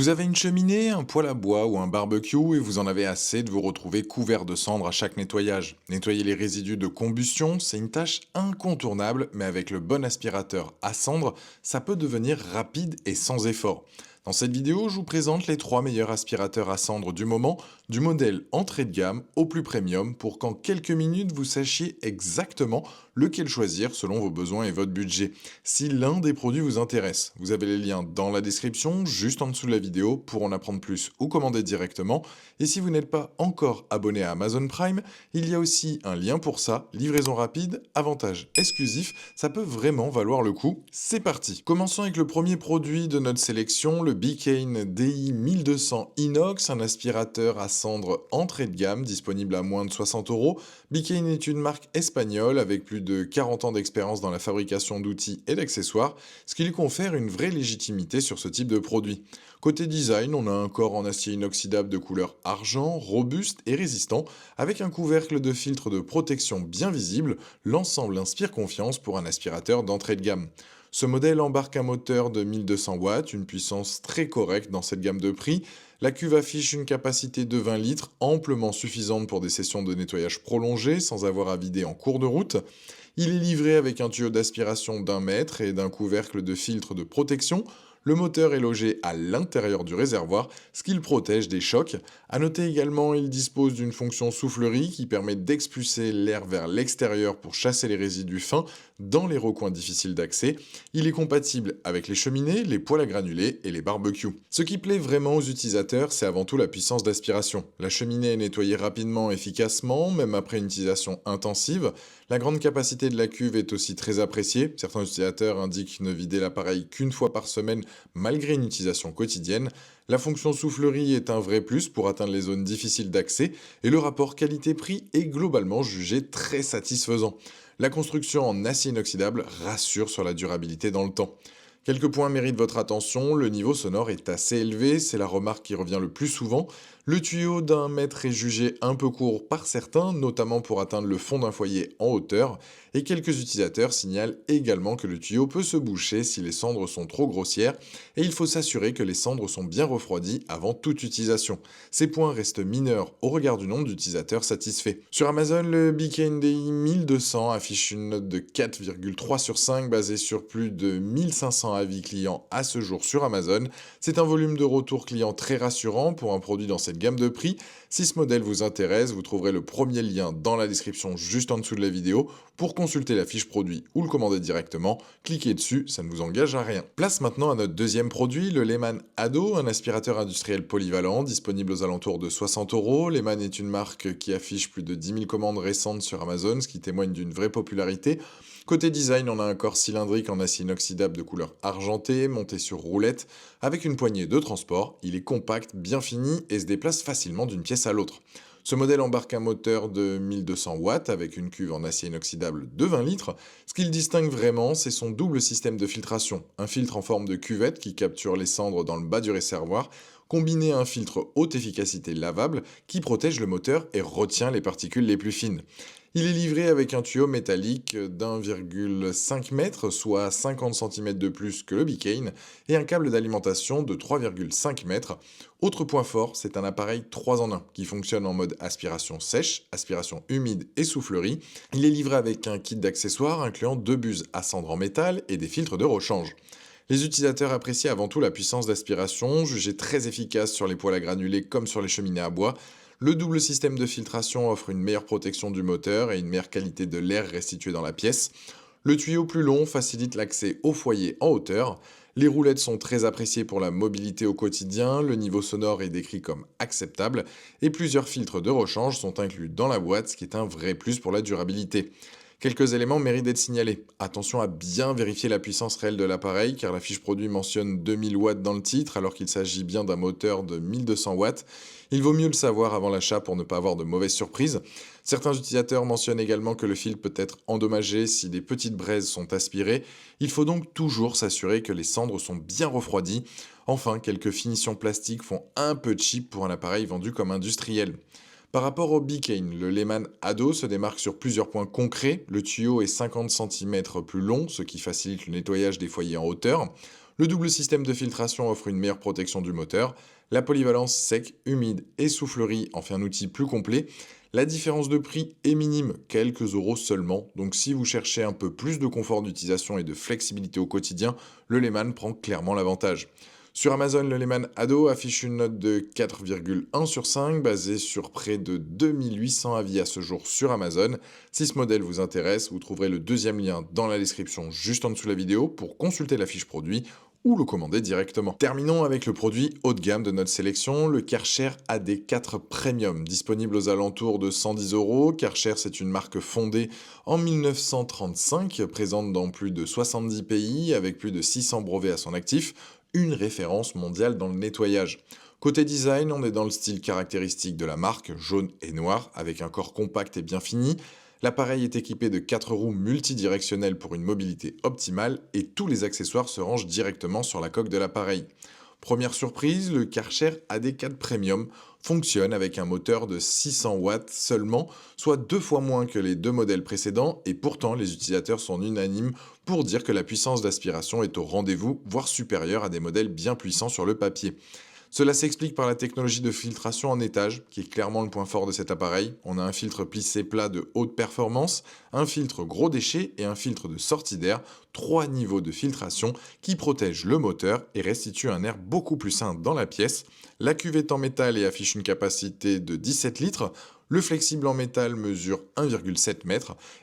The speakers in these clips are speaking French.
Vous avez une cheminée, un poêle à bois ou un barbecue et vous en avez assez de vous retrouver couvert de cendres à chaque nettoyage. Nettoyer les résidus de combustion, c'est une tâche incontournable, mais avec le bon aspirateur à cendres, ça peut devenir rapide et sans effort. Dans cette vidéo, je vous présente les 3 meilleurs aspirateurs à cendres du moment, du modèle entrée de gamme au plus premium, pour qu'en quelques minutes vous sachiez exactement lequel choisir selon vos besoins et votre budget. Si l'un des produits vous intéresse, vous avez les liens dans la description, juste en dessous de la vidéo, pour en apprendre plus ou commander directement. Et si vous n'êtes pas encore abonné à Amazon Prime, il y a aussi un lien pour ça, livraison rapide, avantage exclusif, ça peut vraiment valoir le coup. C'est parti. Commençons avec le premier produit de notre sélection, le Bicane DI 1200 Inox, un aspirateur à cendres entrée de gamme, disponible à moins de 60 euros. Bicane est une marque espagnole avec plus de 40 ans d'expérience dans la fabrication d'outils et d'accessoires, ce qui lui confère une vraie légitimité sur ce type de produit. Côté design, on a un corps en acier inoxydable de couleur argent, robuste et résistant, avec un couvercle de filtre de protection bien visible. L'ensemble inspire confiance pour un aspirateur d'entrée de gamme. Ce modèle embarque un moteur de 1200 watts, une puissance très correcte dans cette gamme de prix. La cuve affiche une capacité de 20 litres, amplement suffisante pour des sessions de nettoyage prolongées sans avoir à vider en cours de route. Il est livré avec un tuyau d'aspiration d'1 mètre et d'un couvercle de filtre de protection. Le moteur est logé à l'intérieur du réservoir, ce qui le protège des chocs. A noter également, il dispose d'une fonction soufflerie qui permet d'expulser l'air vers l'extérieur pour chasser les résidus fins dans les recoins difficiles d'accès. Il est compatible avec les cheminées, les poêles à granulés et les barbecues. Ce qui plaît vraiment aux utilisateurs, c'est avant tout la puissance d'aspiration. La cheminée est nettoyée rapidement et efficacement, même après une utilisation intensive. La grande capacité de la cuve est aussi très appréciée. Certains utilisateurs indiquent ne vider l'appareil qu'une fois par semaine malgré une utilisation quotidienne. La fonction soufflerie est un vrai plus pour atteindre les zones difficiles d'accès et le rapport qualité-prix est globalement jugé très satisfaisant. La construction en acier inoxydable rassure sur la durabilité dans le temps. Quelques points méritent votre attention, le niveau sonore est assez élevé, c'est la remarque qui revient le plus souvent. Le tuyau d'1 mètre est jugé un peu court par certains, notamment pour atteindre le fond d'un foyer en hauteur, et quelques utilisateurs signalent également que le tuyau peut se boucher si les cendres sont trop grossières, et il faut s'assurer que les cendres sont bien refroidies avant toute utilisation. Ces points restent mineurs au regard du nombre d'utilisateurs satisfaits. Sur Amazon, le BKNDI 1200 affiche une note de 4,3 sur 5 basée sur plus de 1500 avis clients à ce jour sur Amazon. C'est un volume de retour client très rassurant pour un produit dans cette gamme de prix. Si ce modèle vous intéresse, vous trouverez le premier lien dans la description juste en dessous de la vidéo pour consulter la fiche produit ou le commander directement. Cliquez dessus, ça ne vous engage à rien. Place maintenant à notre deuxième produit, le Lehman Ado, un aspirateur industriel polyvalent disponible aux alentours de 60 euros. Lehman est une marque qui affiche plus de 10 000 commandes récentes sur Amazon, ce qui témoigne d'une vraie popularité. Côté design, on a un corps cylindrique en acier inoxydable de couleur argentée, monté sur roulette, avec une poignée de transport. Il est compact, bien fini et se déplace facilement d'une pièce à l'autre. Ce modèle embarque un moteur de 1200 watts avec une cuve en acier inoxydable de 20 litres. Ce qui le distingue vraiment, c'est son double système de filtration. Un filtre en forme de cuvette qui capture les cendres dans le bas du réservoir, combiné à un filtre haute efficacité lavable qui protège le moteur et retient les particules les plus fines. Il est livré avec un tuyau métallique d'1,5 mètre, soit 50 cm de plus que le Bicane, et un câble d'alimentation de 3,5 mètres. Autre point fort, c'est un appareil 3 en 1 qui fonctionne en mode aspiration sèche, aspiration humide et soufflerie. Il est livré avec un kit d'accessoires incluant 2 buses à cendres en métal et des filtres de rechange. Les utilisateurs apprécient avant tout la puissance d'aspiration, jugée très efficace sur les poêles à granulés comme sur les cheminées à bois. Le double système de filtration offre une meilleure protection du moteur et une meilleure qualité de l'air restitué dans la pièce. Le tuyau plus long facilite l'accès au foyer en hauteur. Les roulettes sont très appréciées pour la mobilité au quotidien, le niveau sonore est décrit comme acceptable et plusieurs filtres de rechange sont inclus dans la boîte, ce qui est un vrai plus pour la durabilité. Quelques éléments méritent d'être signalés. Attention à bien vérifier la puissance réelle de l'appareil car la fiche produit mentionne 2000 watts dans le titre alors qu'il s'agit bien d'un moteur de 1200 watts. Il vaut mieux le savoir avant l'achat pour ne pas avoir de mauvaises surprises. Certains utilisateurs mentionnent également que le fil peut être endommagé si des petites braises sont aspirées. Il faut donc toujours s'assurer que les cendres sont bien refroidies. Enfin, quelques finitions plastiques font un peu cheap pour un appareil vendu comme industriel. Par rapport au Bicane, le Lehman Ado se démarque sur plusieurs points concrets. Le tuyau est 50 cm plus long, ce qui facilite le nettoyage des foyers en hauteur. Le double système de filtration offre une meilleure protection du moteur. La polyvalence sec, humide et soufflerie en fait un outil plus complet. La différence de prix est minime, quelques euros seulement. Donc si vous cherchez un peu plus de confort d'utilisation et de flexibilité au quotidien, le Lehman prend clairement l'avantage. Sur Amazon, le Lehman Ado affiche une note de 4,1 sur 5, basée sur près de 2800 avis à ce jour sur Amazon. Si ce modèle vous intéresse, vous trouverez le deuxième lien dans la description juste en dessous de la vidéo pour consulter la fiche produit ou le commander directement. Terminons avec le produit haut de gamme de notre sélection, le Karcher AD4 Premium, disponible aux alentours de 110 euros. Karcher, c'est une marque fondée en 1935, présente dans plus de 70 pays, avec plus de 600 brevets à son actif, une référence mondiale dans le nettoyage. Côté design, on est dans le style caractéristique de la marque, jaune et noir, avec un corps compact et bien fini. L'appareil est équipé de 4 roues multidirectionnelles pour une mobilité optimale et tous les accessoires se rangent directement sur la coque de l'appareil. Première surprise, le Karcher AD4 Premium fonctionne avec un moteur de 600 watts seulement, soit 2 fois moins que les deux modèles précédents, et pourtant les utilisateurs sont unanimes pour dire que la puissance d'aspiration est au rendez-vous, voire supérieure à des modèles bien puissants sur le papier. Cela s'explique par la technologie de filtration en étage, qui est clairement le point fort de cet appareil. On a un filtre plissé plat de haute performance, un filtre gros déchet et un filtre de sortie d'air, 3 niveaux de filtration qui protègent le moteur et restituent un air beaucoup plus sain dans la pièce. La cuve est en métal et affiche une capacité de 17 litres. Le flexible en métal mesure 1,7 m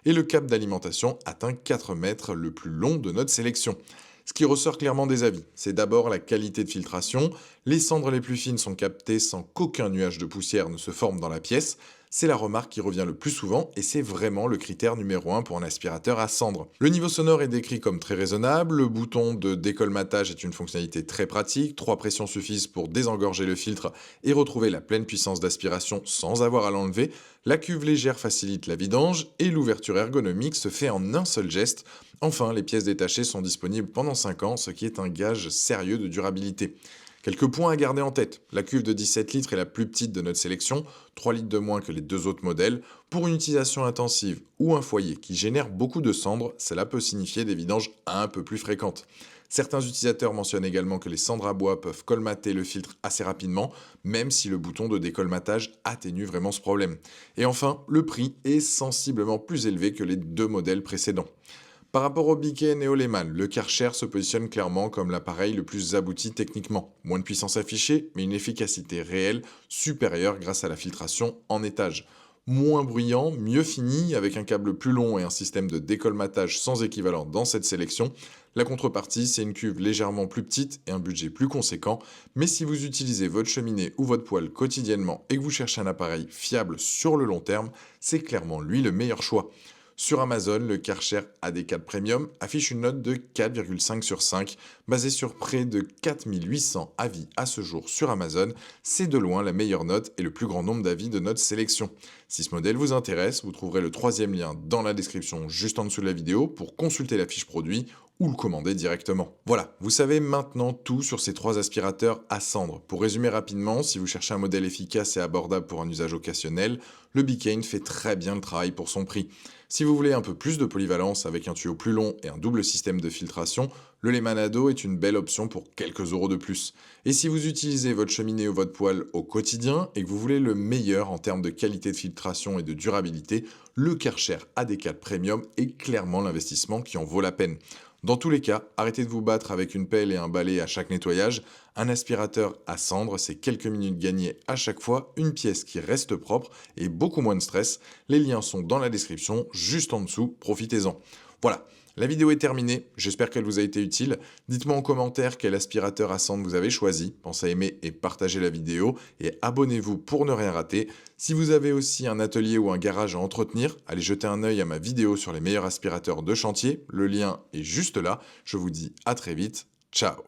et le câble d'alimentation atteint 4 mètres, le plus long de notre sélection. Ce qui ressort clairement des avis, c'est d'abord la qualité de filtration. Les cendres les plus fines sont captées sans qu'aucun nuage de poussière ne se forme dans la pièce. C'est la remarque qui revient le plus souvent et c'est vraiment le critère numéro 1 pour un aspirateur à cendres. Le niveau sonore est décrit comme très raisonnable, le bouton de décolmatage est une fonctionnalité très pratique, 3 pressions suffisent pour désengorger le filtre et retrouver la pleine puissance d'aspiration sans avoir à l'enlever, la cuve légère facilite la vidange et l'ouverture ergonomique se fait en un seul geste. Enfin, les pièces détachées sont disponibles pendant 5 ans, ce qui est un gage sérieux de durabilité. Quelques points à garder en tête. La cuve de 17 litres est la plus petite de notre sélection, 3 litres de moins que les deux autres modèles. Pour une utilisation intensive ou un foyer qui génère beaucoup de cendres, cela peut signifier des vidanges un peu plus fréquentes. Certains utilisateurs mentionnent également que les cendres à bois peuvent colmater le filtre assez rapidement, même si le bouton de décolmatage atténue vraiment ce problème. Et enfin, le prix est sensiblement plus élevé que les deux modèles précédents. Par rapport au Biken et au Lehman, le Karcher se positionne clairement comme l'appareil le plus abouti techniquement. Moins de puissance affichée, mais une efficacité réelle supérieure grâce à la filtration en étage. Moins bruyant, mieux fini, avec un câble plus long et un système de décolmatage sans équivalent dans cette sélection. La contrepartie, c'est une cuve légèrement plus petite et un budget plus conséquent, mais si vous utilisez votre cheminée ou votre poêle quotidiennement et que vous cherchez un appareil fiable sur le long terme, c'est clairement lui le meilleur choix. Sur Amazon, le Karcher AD4 Premium affiche une note de 4,5 sur 5, basée sur près de 4800 avis à ce jour sur Amazon. C'est de loin la meilleure note et le plus grand nombre d'avis de notre sélection. Si ce modèle vous intéresse, vous trouverez le troisième lien dans la description juste en dessous de la vidéo pour consulter la fiche produit ou le commander directement. Voilà, vous savez maintenant tout sur ces 3 aspirateurs à cendres. Pour résumer rapidement, si vous cherchez un modèle efficace et abordable pour un usage occasionnel, le Biken fait très bien le travail pour son prix. Si vous voulez un peu plus de polyvalence avec un tuyau plus long et un double système de filtration, le Lehman Ado est une belle option pour quelques euros de plus. Et si vous utilisez votre cheminée ou votre poêle au quotidien et que vous voulez le meilleur en termes de qualité de filtration et de durabilité, le Karcher AD4 Premium est clairement l'investissement qui en vaut la peine. Dans tous les cas, arrêtez de vous battre avec une pelle et un balai à chaque nettoyage. Un aspirateur à cendres, c'est quelques minutes gagnées à chaque fois, une pièce qui reste propre et beaucoup moins de stress. Les liens sont dans la description, juste en dessous, profitez-en. Voilà, la vidéo est terminée, j'espère qu'elle vous a été utile. Dites-moi en commentaire quel aspirateur à cendres vous avez choisi. Pensez à aimer et partager la vidéo et abonnez-vous pour ne rien rater. Si vous avez aussi un atelier ou un garage à entretenir, allez jeter un œil à ma vidéo sur les meilleurs aspirateurs de chantier. Le lien est juste là. Je vous dis à très vite. Ciao.